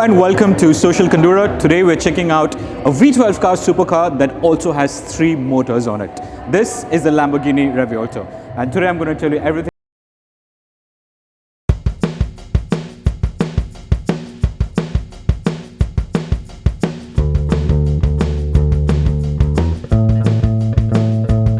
Hello and welcome to Social Condura. Today we're checking out a V12 car supercar that also has 3 motors on it. This is the Lamborghini Revuelto, and today I'm going to tell you everything.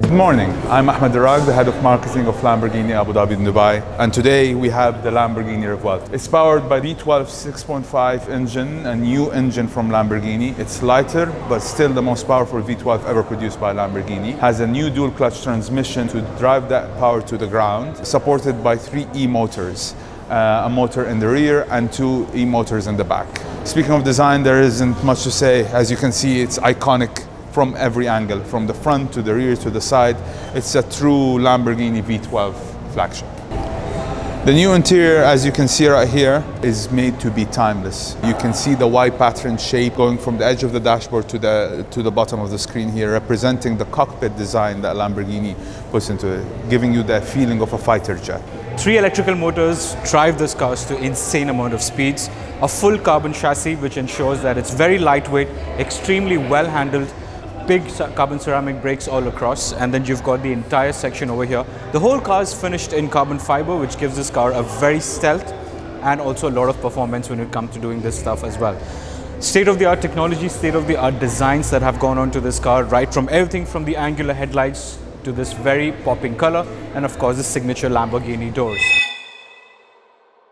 Good morning, I'm Ahmed Darag, the head of marketing of Lamborghini Abu Dhabi and Dubai, and today we have the Lamborghini Revuelto. It's powered by V12 6.5 engine, a new engine from Lamborghini. It's lighter, but still the most powerful V12 ever produced by Lamborghini. Has a new dual clutch transmission to drive that power to the ground, supported by 3 e-motors. A motor in the rear and 2 e-motors in the back. Speaking of design, there isn't much to say. As you can see, it's iconic from every angle, from the front to the rear to the side. It's a true Lamborghini V12 flagship. The new interior, as you can see right here, is made to be timeless. You can see the Y pattern shape going from the edge of the dashboard to the bottom of the screen here, representing the cockpit design that Lamborghini puts into it, giving you that feeling of a fighter jet. 3 electrical motors drive this car to insane amount of speeds. A full carbon chassis which ensures that it's very lightweight, extremely well handled. Big carbon ceramic brakes all across, and then you've got the entire section over here. The whole car is finished in carbon fiber, which gives this car a very stealth and also a lot of performance when it comes to doing this stuff as well. State-of-the-art technology, state-of-the-art designs that have gone on to this car, right from everything from the angular headlights to this very popping color, and of course the signature Lamborghini doors.